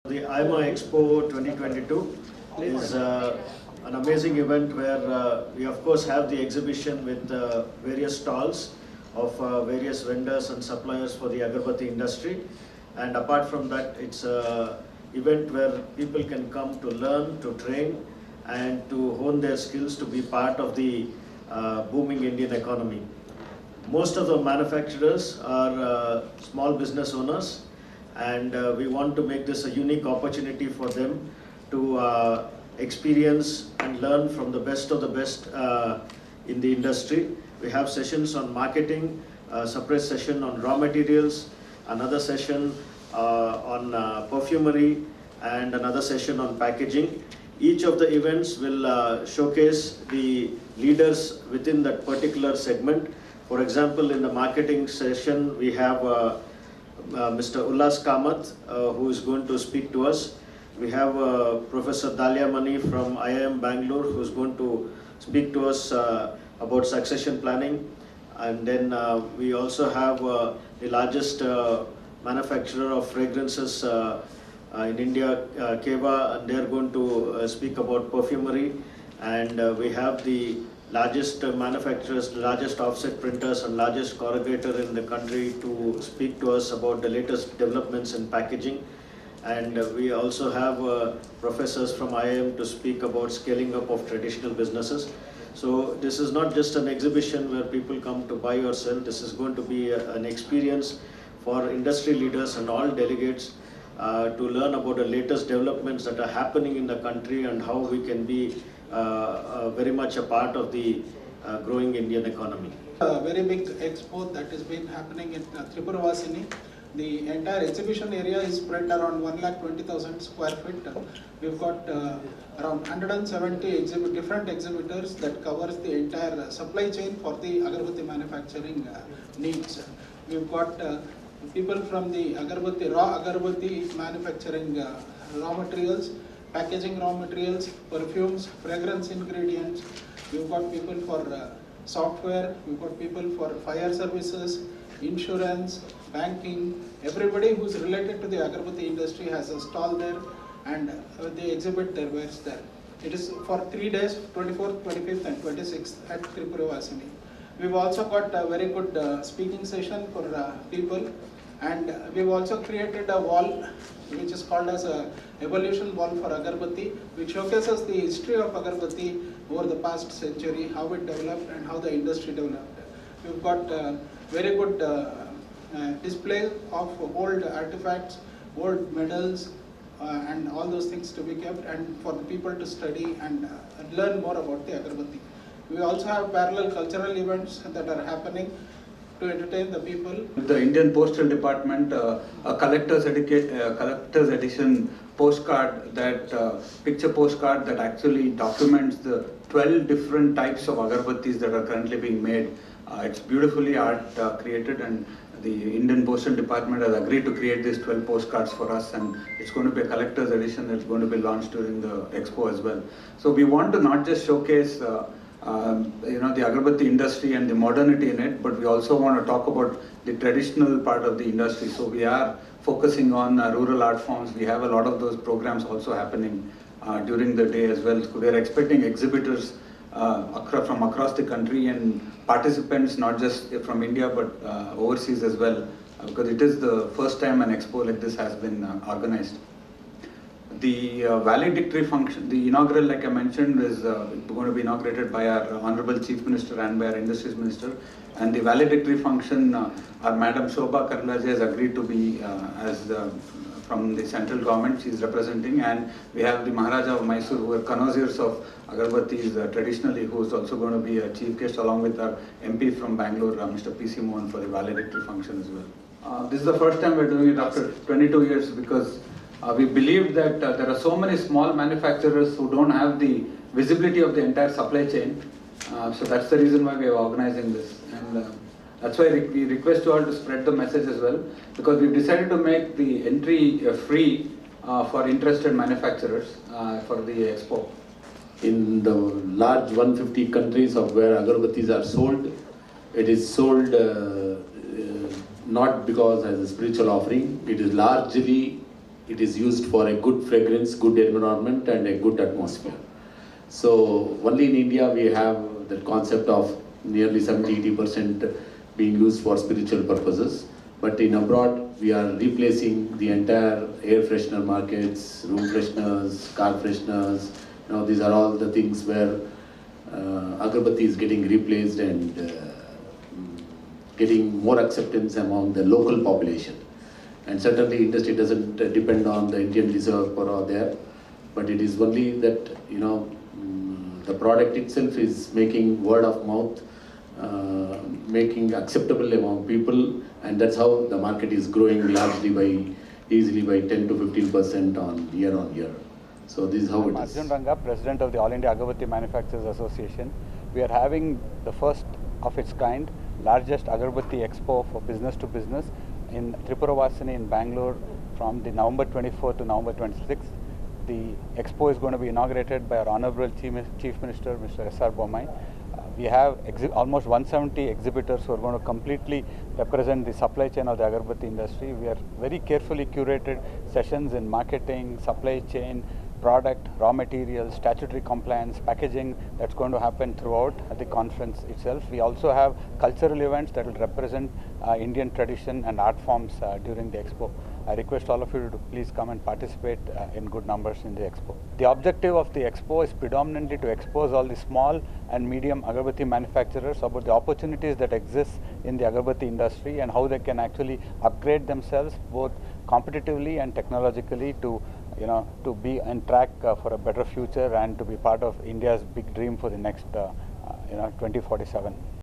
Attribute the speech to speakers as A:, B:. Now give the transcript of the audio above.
A: The AIAMA Expo 2022 is an amazing event where we of course have the exhibition with various stalls of various vendors and suppliers for the Agarbathi industry, and apart from that it's an event where people can come to learn, to train and to hone their skills to be part of the booming Indian economy. Most of the manufacturers are small business owners, and we want to make this a unique opportunity for them to experience and learn from the best of the best in the industry. We have sessions on marketing, a separate session on raw materials, another session on perfumery, and another session on packaging. Each of the events will showcase the leaders within that particular segment. For example, in the marketing session, we have Mr. Ullas Kamath, who is going to speak to us. We have Professor Dalia Mani from IIM Bengaluru, who is going to speak to us about succession planning. And then we also have the largest manufacturer of fragrances in India, Keva, and they are going to speak about perfumery. And we have the largest manufacturers, largest offset printers and largest corrugator in the country to speak to us about the latest developments in packaging. And we also have professors from IIM to speak about scaling up of traditional businesses. So this is not just an exhibition where people come to buy or sell. This is going to be an experience for industry leaders and all delegates to learn about the latest developments that are happening in the country and how we can be very much a part of the growing Indian economy.
B: A very big expo that has been happening in Tripura. The entire exhibition area is spread around 1,20,000 square feet. We've got around 170 different exhibitors that covers the entire supply chain for the Agarbatti manufacturing needs. We've got people from the raw Agarbatti manufacturing raw materials, packaging raw materials, perfumes, fragrance ingredients. We've got people for software, we've got people for fire services, insurance, banking. Everybody who's related to the Agarbatti industry has a stall there, and they exhibit their wares there. It is for 3 days, 24th, 25th and 26th at Tripura. We've also got a very good speaking session for people, and we've also created a wall which is called as a evolution wall for Agarbatti, which showcases the history of Agarbatti over the past century, how it developed and how the industry developed. We've got very good display of old artifacts, old medals, and all those things to be kept, and for the people to study and learn more about the Agarbatti. We also have parallel cultural events that are happening to entertain the people.
C: The Indian Postal Department, a collector's edition postcard, that picture postcard that actually documents the 12 different types of agarbattis that are currently being made. It's beautifully art created, and the Indian Postal Department has agreed to create these 12 postcards for us, and it's going to be a collector's edition that's going to be launched during the expo as well. So we want to not just showcase the Agarbatti industry and the modernity in it, but we also want to talk about the traditional part of the industry. So we are focusing on rural art forms. We have a lot of those programs also happening during the day as well. So we are expecting exhibitors from across the country and participants not just from India but overseas as well, because it is the first time an expo like this has been organized. The valedictory function, the inaugural, like I mentioned, is going to be inaugurated by our Honorable Chief Minister and by our Industries Minister. And the valedictory function, our Madam Shobha Karlaje has agreed to be from the central government. She is representing, and we have the Maharaja of Mysore, who are connoisseurs of Agarbattis traditionally, who is also going to be a chief guest, along with our MP from Bangalore, Mr. P.C. Mohan, for the valedictory function as well. This is the first time we're doing it after 22 years, because we believe that there are so many small manufacturers who don't have the visibility of the entire supply chain. So that's the reason why we are organizing this. And that's why we request you all to spread the message as well, because we've decided to make the entry free for interested manufacturers for the expo.
D: In the large 150 countries of where agarbattis are sold, it is sold not because as a spiritual offering, it is largely it is used for a good fragrance, good environment and a good atmosphere. So only in India we have the concept of nearly 70-80% being used for spiritual purposes. But in abroad, we are replacing the entire air freshener markets, room fresheners, car fresheners. Now these are all the things where Agarbatti is getting replaced and getting more acceptance among the local population. And certainly industry doesn't depend on the Indian reserve or there, but it is only that, you know, the product itself is making word of mouth, making acceptable among people, and that's how the market is growing largely by, easily by 10 to 15% on year. So this is how
E: I'm
D: it is.
E: Arjun Ranga, President of the All India Agarbatti Manufacturers Association. We are having the first of its kind, largest Agarbatti Expo for business to business in Tripuravasini in Bangalore from the November 24th to November 26th. The expo is going to be inaugurated by our Honorable Chief Minister, Mr. S. R. Bommai. We have almost 170 exhibitors who are going to completely represent the supply chain of the Agarbatti industry. We are very carefully curated sessions in marketing, supply chain, product, raw materials, statutory compliance, packaging that's going to happen throughout the conference itself. We also have cultural events that will represent Indian tradition and art forms during the expo. I request all of you to please come and participate in good numbers in the expo. The objective of the expo is predominantly to expose all the small and medium Agarbatti manufacturers about the opportunities that exist in the Agarbatti industry and how they can actually upgrade themselves both competitively and technologically to to be on track for a better future and to be part of India's big dream for the next 2047.